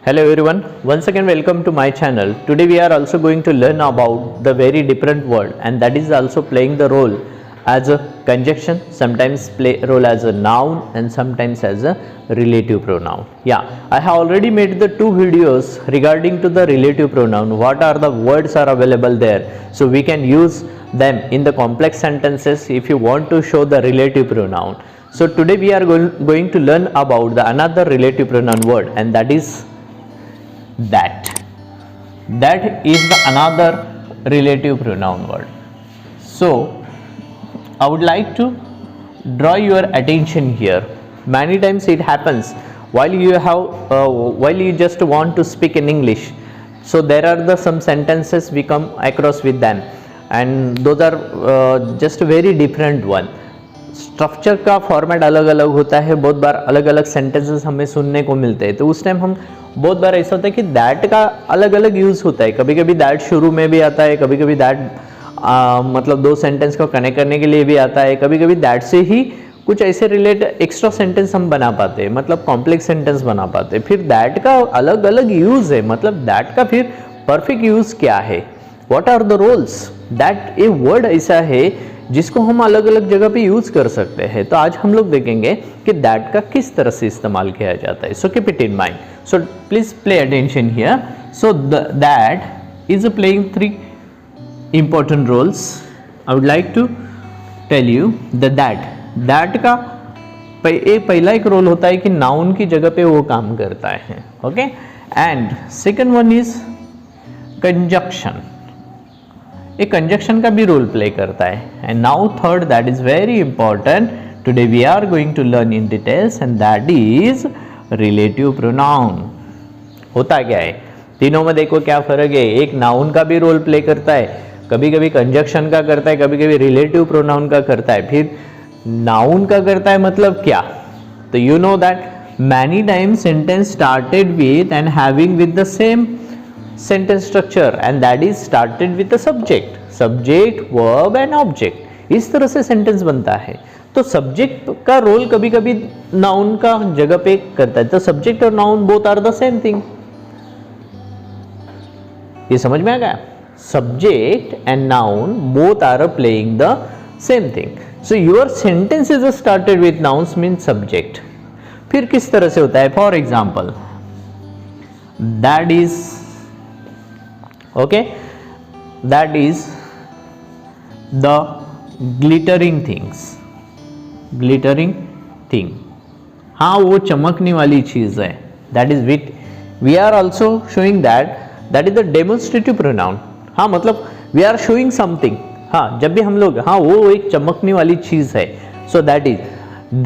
Hello everyone, once again welcome to my channel. Today we are also going to learn about the very different word, and that is also playing the role as a conjunction, sometimes play role as a noun and sometimes as a relative pronoun. I have already made the two videos regarding to the relative pronoun, what are the words are available there, so we can use them in the complex sentences if you want to show the relative pronoun. So today we are going to learn about the another relative pronoun word, and that is that. That is the another relative pronoun word. So I would like to draw your attention here. Many times it happens while you just want to speak in English, so there are the some sentences we come across with them, and those are just very different one. Structure का format अलग अलग होता है, बहुत बार अलग अलग sentences हमें सुनने को मिलते हैं, तो उस टाइम हम बहुत बार ऐसा होता है कि दैट का अलग अलग यूज़ होता है. कभी कभी दैट शुरू में भी आता है, कभी कभी दैट मतलब दो सेंटेंस को कनेक्ट करने के लिए भी आता है, कभी कभी दैट से ही कुछ ऐसे रिलेट एक्स्ट्रा सेंटेंस हम बना पाते हैं, मतलब कॉम्प्लेक्स सेंटेंस बना पाते हैं. फिर दैट का अलग अलग यूज़ है, मतलब दैट का फिर परफेक्ट यूज़ क्या है, what are the roles. That a word ऐसा है जिसको हम अलग अलग जगह पे यूज कर सकते हैं. तो आज हम लोग देखेंगे कि दैट का किस तरह से इस्तेमाल किया जाता है. So keep it in mind. So please play attention here. So that is playing three important roles. I would like to tell you the that का पहला एक रोल होता है कि नाउन की जगह पे वो काम करता है. Okay, and second one is conjunction. एक कंजक्शन का भी रोल प्ले करता है. And now third that is very important, today we are going to learn in details, and that is relative pronoun. होता क्या है तीनों में, देखो क्या फर्क है. एक नाउन का भी रोल प्ले करता है, कभी कभी कंजक्शन का करता है, कभी कभी रिलेटिव प्रोनाउन का करता है. फिर नाउन का करता है मतलब क्या, तो you know that many times sentence started with and having with the same sentence structure, and that is started with the subject, verb and object. इस तरह से सेंटेंस बनता है. तो सब्जेक्ट का रोल कभी कभी नाउन का जगह पे करता है. तो सब्जेक्ट और noun both are the same thing. ये समझ में आ गया. Subject and noun both are playing the same thing. So your sentence is started with nouns mean subject. फिर किस तरह से होता है, for example that is okay, that is the glittering thing. हाँ, वो चमकने वाली चीज है. that is with we are also showing that is the demonstrative pronoun. हाँ, मतलब we are showing something. हाँ, जब भी हम लोग हाँ वो एक चमकने वाली चीज है. so that is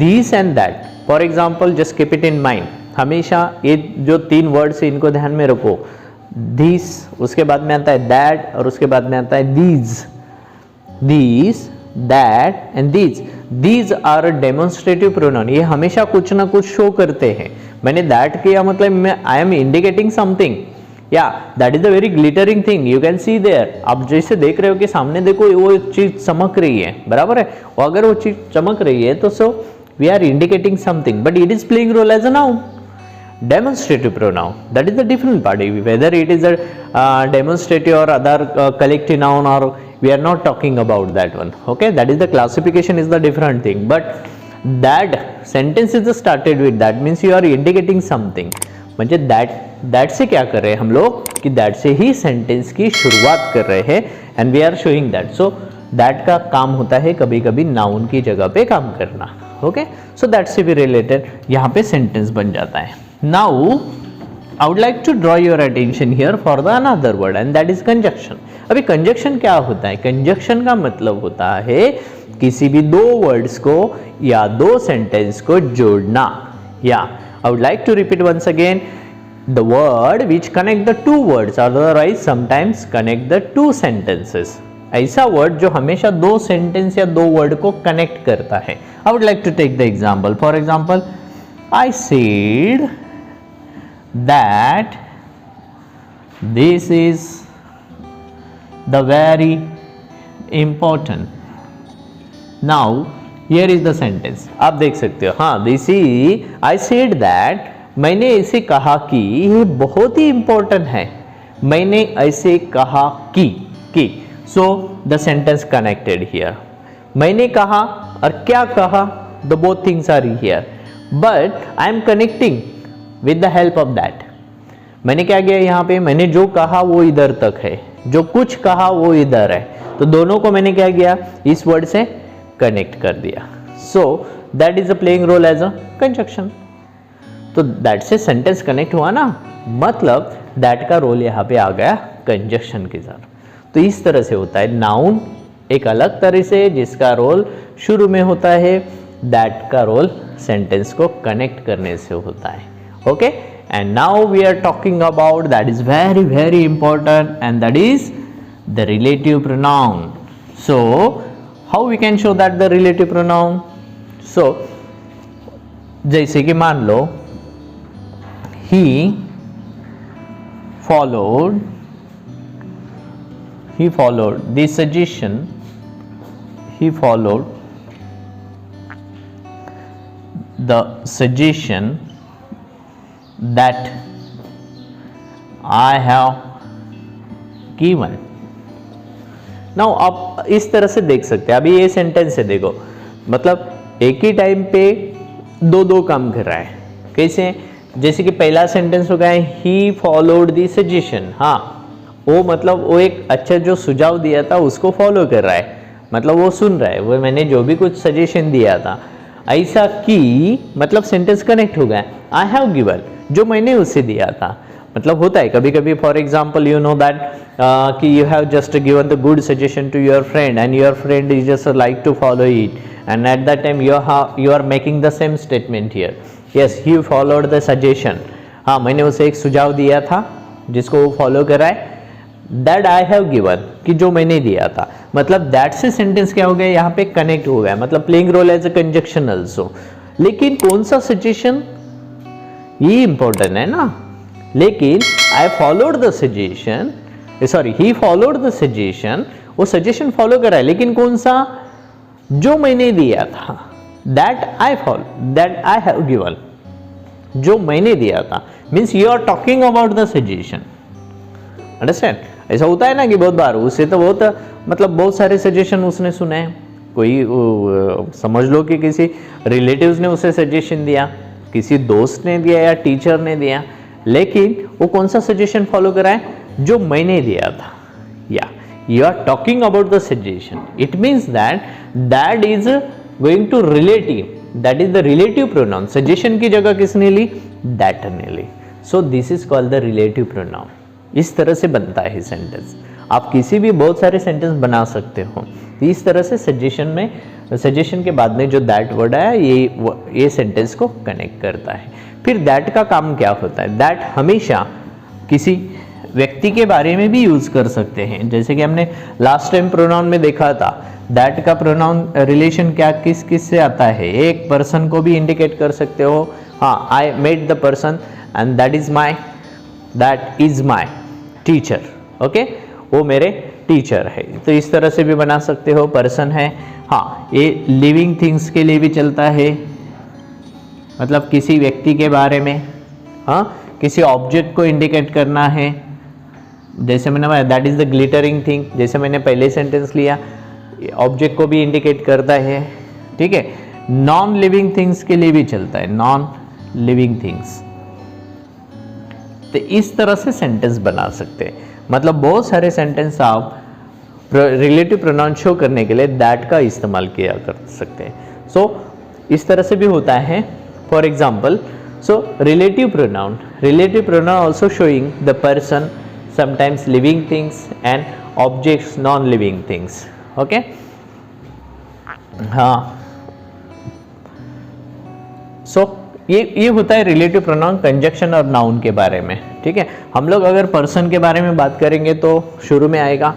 this and that. for example just keep it in mind. हमेशा ये जो तीन वर्ड्स है इनको ध्यान में रखो. दिस, उसके बाद में आता है दैट, और उसके बाद में आता है these. That and these are demonstrative pronoun. ये हमेशा कुछ ना कुछ शो करते हैं. मैंने दैट किया मतलब मैं आई एम इंडिकेटिंग समथिंग. या that is the very glittering thing you can see there. आप जैसे देख रहे हो कि सामने देखो वो चीज चमक रही है, बराबर है. और अगर वो चीज चमक रही है तो so we are indicating something, but it is playing role as a noun. Demonstrative pronoun, that is the different part, whether it is a demonstrative or other collective noun, or we are not talking about that one. Okay, that is the classification is the different thing, but that sentence is started with that means you are indicating something. म्हणजे that से क्या कर रहे हैं हम लोग कि that से ही sentence की शुरुआत कर रहे हैं, and we are showing that. so that का काम होता है कभी कभी noun की जगह पे काम करना. okay, so that से भी related यहाँ पे sentence बन जाता है. Now I would like to draw your attention here for the another word, and that is conjunction. अभी conjunction क्या होता है. conjunction का मतलब होता है किसी भी दो words को या दो sentence को जोड़ना. I would like to repeat once again, the word which connect the two words, otherwise sometimes connect the two sentences. ऐसा word जो हमेशा दो sentence या दो word को connect करता है. I would like to take the example. For example, I said that this is the very important. Now here is the sentence. आप देख सकते हो. हाँ, this is I said that मैंने ऐसे कहा कि, ये बहुत ही इंपॉर्टेंट है, मैंने ऐसे कहा कि so the sentence connected here. मैंने कहा और क्या कहा, the both things are here, but I am connecting with the help of that. मैंने क्या किया यहाँ पे, मैंने जो कहा वो इधर तक है, जो कुछ कहा वो इधर है, तो दोनों को मैंने क्या किया, इस वर्ड से कनेक्ट कर दिया। So that is a playing role as a conjunction. तो दैट से सेंटेंस कनेक्ट हुआ ना, मतलब दैट का रोल यहाँ पे आ गया कंजक्शन के साथ। तो इस तरह से होता है। नाउन एक अलग तरह से, जिसका रोल शुरू में होता है, दैट का रोल सेंटेंस को कनेक्ट करने से होता है। Okay, and now we are talking about that is very very important, and that is the relative pronoun. So how we can show that the relative pronoun? So जैसे कि मान लो he followed the suggestion, he followed the suggestion that I have given। Now आप इस तरह से देख सकते हैं, अभी ये सेंटेंस है, देखो मतलब एक ही टाइम पे दो काम कर रहा है। कैसे? जैसे कि पहला सेंटेंस हो गया ही फॉलोड द सजेशन। हाँ, वो मतलब वो एक अच्छा जो सुझाव दिया था उसको फॉलो कर रहा है, मतलब वो सुन रहा है, वो मैंने जो भी कुछ सजेशन दिया था ऐसा कि, मतलब सेंटेंस कनेक्ट हो गया। आई हैव गिवन, जो मैंने उसे दिया था, मतलब होता है कभी कभी, for example you know that कि you have just given the good suggestion to your friend and your friend is just like to follow it, and at that time you are making the same statement here, yes he followed the suggestion। हाँ, मैंने उसे एक सुझाव दिया था जिसको वो follow कर रहा है, दैट आई हैव गिवन, कि जो मैंने दिया था, मतलब दैट से सेंटेंस क्या हो गया, यहाँ पे कनेक्ट हो गया, मतलब playing role as a conjunction also. लेकिन कौन सा सजेशन, ये इंपॉर्टेंट है ना। लेकिन I followed the suggestion, sorry he followed the suggestion, वो सजेशन फॉलो कर रहा है, लेकिन कौन सा, जो मैंने दिया था, दैट आई हैव गिवन, जो मैंने दिया था, means you are talking about the suggestion. Understand? ऐसा होता है ना कि बहुत बार उससे तो बहुत, मतलब बहुत सारे सजेशन उसने सुने हैं, कोई समझ लो कि किसी रिलेटिव्स ने उसे सजेशन दिया, किसी दोस्त ने दिया या टीचर ने दिया, लेकिन वो कौन सा सजेशन फॉलो करा है, जो मैंने दिया था। या you are talking about the suggestion, it means that is going to relative, that is the relative pronoun। suggestion की जगह किसने ली, that ने ली। so this is called the relative pronoun। इस तरह से बनता है सेंटेंस। आप किसी भी बहुत सारे सेंटेंस बना सकते हो। इस तरह से सजेशन के बाद में जो दैट वर्ड आया, ये सेंटेंस को कनेक्ट करता है। फिर दैट का काम क्या होता है, दैट हमेशा किसी व्यक्ति के बारे में भी यूज कर सकते हैं। जैसे कि हमने लास्ट टाइम प्रोनाउन में देखा था, दैट का प्रोनाउन रिलेशन क्या किस किस से आता है, एक पर्सन को भी इंडिकेट कर सकते हो। हाँ, I met the person and that is my teacher. Okay, वो मेरे टीचर है, तो इस तरह से भी बना सकते हो, पर्सन है। हाँ, ये लिविंग थिंग्स के लिए भी चलता है, मतलब किसी व्यक्ति के बारे में, हाँ, किसी ऑब्जेक्ट को इंडिकेट करना है। जैसे मैंने बताया that is the glittering thing, जैसे मैंने पहले सेंटेंस लिया, ऑब्जेक्ट को भी इंडिकेट करता है। ठीक है, नॉन लिविंग थिंग्स के लिए भी चलता है, नॉन लिविंग थिंग्स। तो इस तरह से सेंटेंस बना सकते हैं, मतलब बहुत सारे सेंटेंस आप रिलेटिव प्रोनाउन शो करने के लिए दैट का इस्तेमाल किया कर सकते हैं। सो इस तरह से भी होता है। For example, so relative pronoun also showing the person, sometimes living things and objects, non living things। okay, हाँ, so ये होता है रिलेटिव प्रोनाउन कंजक्शन और नाउन के बारे में। ठीक है, हम लोग अगर पर्सन के बारे में बात करेंगे तो शुरू में आएगा,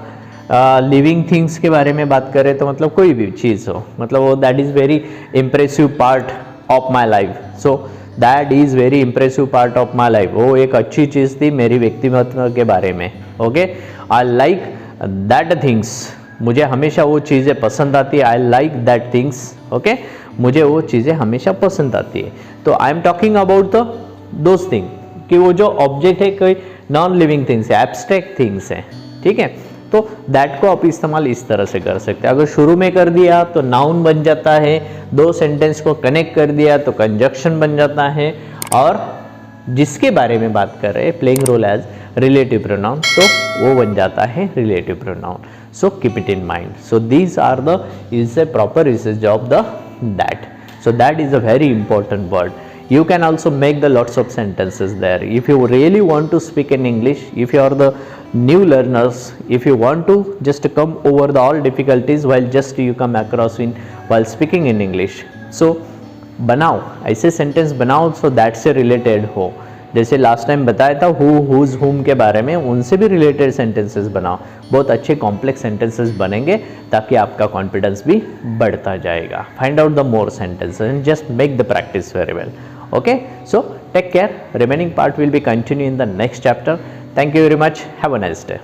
लिविंग थिंग्स के बारे में बात करें तो मतलब कोई भी चीज़ हो, मतलब वो that is very impressive part of my life. So that is very impressive part of my life, वो एक अच्छी चीज़ थी मेरी व्यक्तित्व के बारे में। Okay, I like that things, मुझे हमेशा वो चीज़ें पसंद आती है। I like that things. Okay, मुझे वो चीज़ें हमेशा पसंद आती है। तो I am talking about the those thing, कि वो जो ऑब्जेक्ट है कोई नॉन लिविंग थिंग्स है, एब्स्ट्रैक्ट थिंग्स है, ठीक है। तो दैट को आप इस्तेमाल इस तरह से कर सकते हैं। अगर शुरू में कर दिया तो नाउन बन जाता है, दो सेंटेंस को कनेक्ट कर दिया तो कंजक्शन बन जाता है, और जिसके बारे में बात कर रहे हैं playing role as relative pronoun, तो वो बन जाता है relative pronoun. So keep it in mind. So these are the is a proper usage of the that. So that is a very important word. You can also make the lots of sentences there. If you really want to speak in English, if you are the new learners, if you want to just come over the all difficulties while just you come across in while speaking in English, so बनाओ ऐसे sentence बनाओ so that से related हो। जैसे last time बताया था who, whose, हुम के बारे में, उनसे भी रिलेटेड सेंटेंसेस बनाओ। बहुत अच्छे कॉम्प्लेक्स सेंटेंसेस बनेंगे ताकि आपका कॉन्फिडेंस भी बढ़ता जाएगा। Find out the more sentences and just make the practice very well. Okay, so take care. Remaining part will be continue in the next chapter. Thank you very much. Have a nice day.